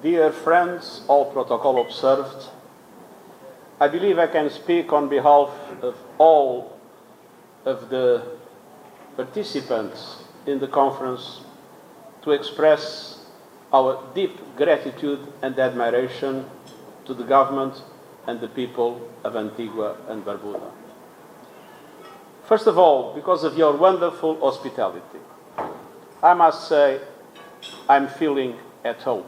Dear friends, all protocol observed, I believe I can speak on behalf of all of the participants in the conference to express our deep gratitude and admiration to the government and the people of Antigua and Barbuda. First of all, because of your wonderful hospitality, I must say I'm feeling at home.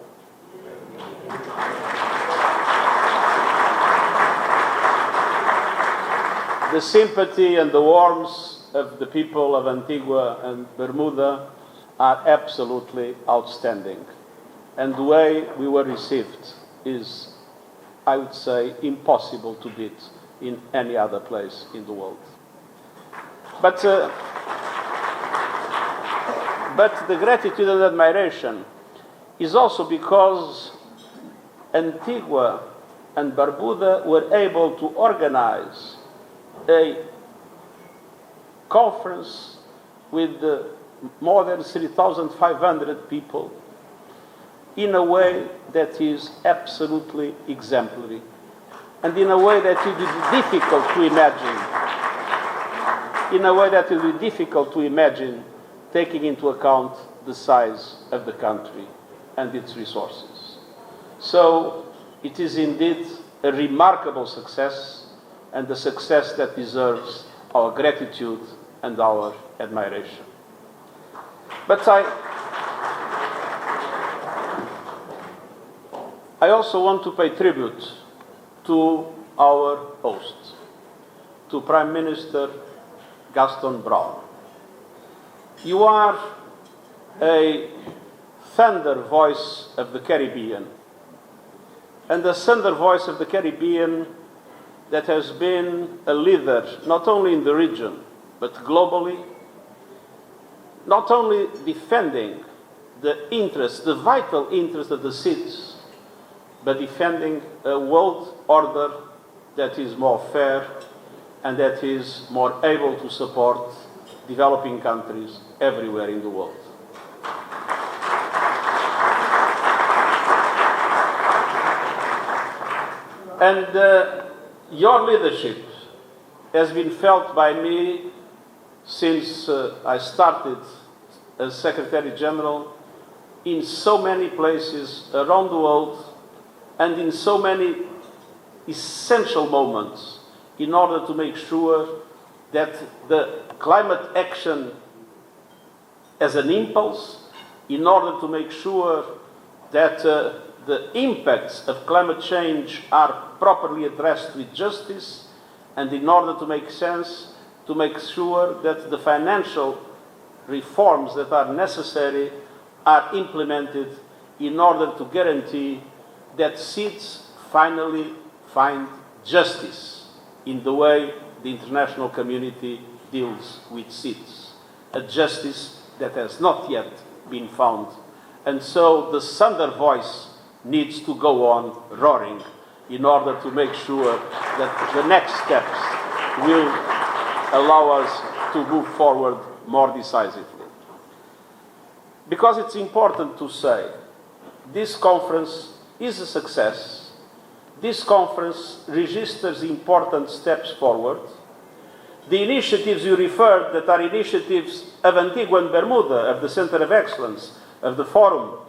The sympathy and the warmth of the people of Antigua and Bermuda are absolutely outstanding. And the way we were received is, I would say, impossible to beat in any other place in the world. But the gratitude and admiration is also because Antigua and Barbuda were able to organize a conference with more than 3,500 people in a way that is absolutely exemplary and in a way that it is difficult to imagine, taking into account the size of the country and its resources. So it is indeed a remarkable success, and a success that deserves our gratitude and our admiration. But I also want to pay tribute to our host, to Prime Minister Gaston Brown. You are a thunder voice of the Caribbean, and the thunder voice of the Caribbean that has been a leader not only in the region but globally, not only defending the vital interest of the cities, but defending a world order that is more fair and that is more able to support developing countries everywhere in the world. And your leadership has been felt by me since I started as Secretary General in so many places around the world and in so many essential moments in order to make sure that the climate action as an impulse, in order to make sure that the impacts of climate change are properly addressed with justice, and in order to make sense, to make sure that the financial reforms that are necessary are implemented in order to guarantee that seeds finally find justice in the way the international community deals with seeds, a justice that has not yet been found. And so the thunder voice needs to go on roaring in order to make sure that the next steps will allow us to move forward more decisively. Because it's important to say, this conference is a success. This conference registers important steps forward. The initiatives you referred, that are initiatives of Antigua and Bermuda, of the Center of Excellence, of the Forum,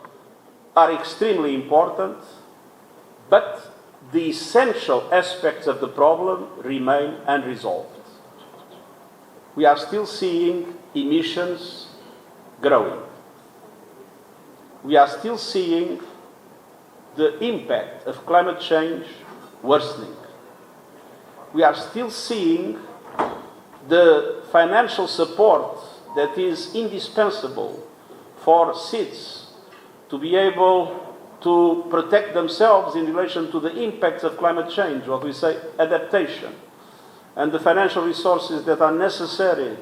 are extremely important, but the essential aspects of the problem remain unresolved. We are still seeing emissions growing. We are still seeing the impact of climate change worsening. We are still seeing the financial support that is indispensable for cities to be able to protect themselves in relation to the impacts of climate change, what we say adaptation, and the financial resources that are necessary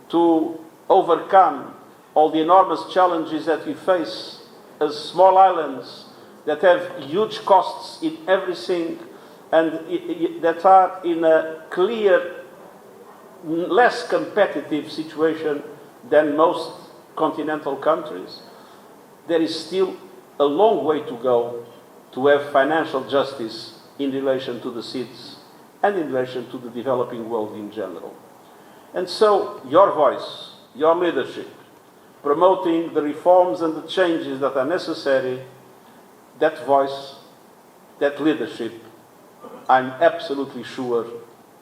to overcome all the enormous challenges that we face as small islands that have huge costs in everything and that are in a clear, less competitive situation than most continental countries. There is still a long way to go to have financial justice in relation to the seeds and in relation to the developing world in general. And so your voice, your leadership, promoting the reforms and the changes that are necessary, that voice, that leadership, I'm absolutely sure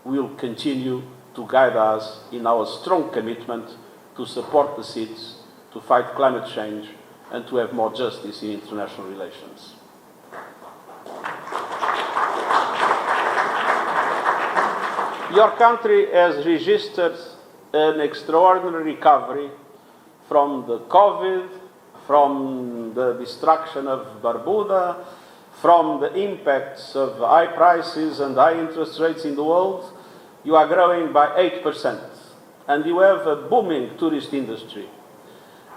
will continue to guide us in our strong commitment to support the seeds, to fight climate change, and to have more justice in international relations. Your country has registered an extraordinary recovery from the COVID, from the destruction of Barbuda, from the impacts of high prices and high interest rates in the world. You are growing by 8%, and you have a booming tourist industry.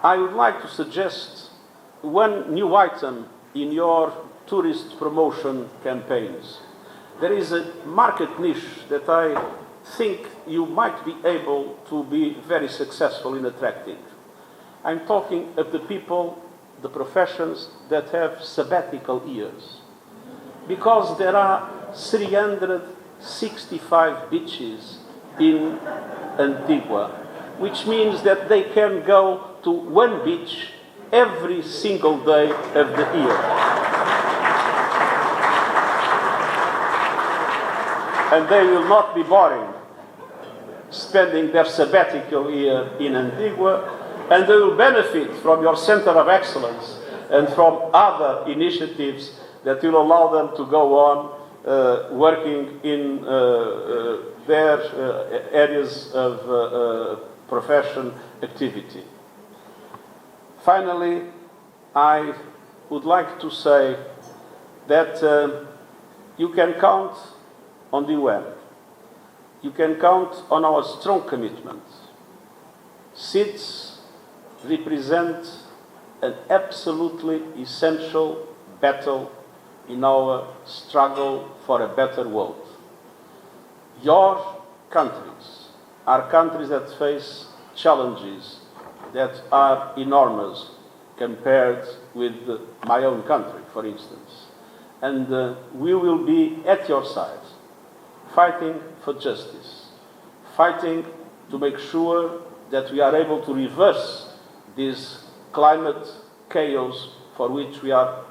I would like to suggest one new item in your tourist promotion campaigns. There is a market niche that I think you might be able to be very successful in attracting. I'm talking of the people, the professions that have sabbatical years. Because there are 365 beaches in Antigua, which means that they can go to one beach every single day of the year. And they will not be boring spending their sabbatical year in Antigua, and they will benefit from your Center of Excellence and from other initiatives that will allow them to go on working in their areas of profession activity. Finally, I would like to say that you can count on the UN. You can count on our strong commitment. SIDS represent an absolutely essential battle in our struggle for a better world. Your countries are countries that face challenges that are enormous compared with my own country, for instance. And we will be at your side, fighting for justice, fighting to make sure that we are able to reverse this climate chaos for which we are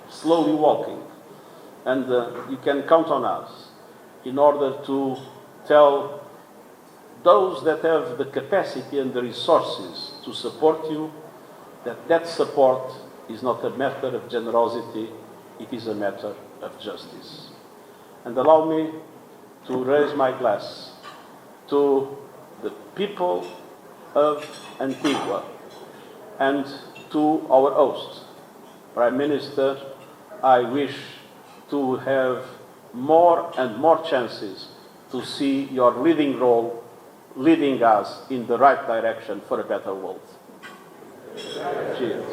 slowly walking. And you can count on us in order to tell those that have the capacity and the resources to support you that that support is not a matter of generosity, it is a matter of justice. And allow me to raise my glass to the people of Antigua and to our host, Prime Minister. I wish to have more and more chances to see your leading role leading us in the right direction for a better world. Cheers.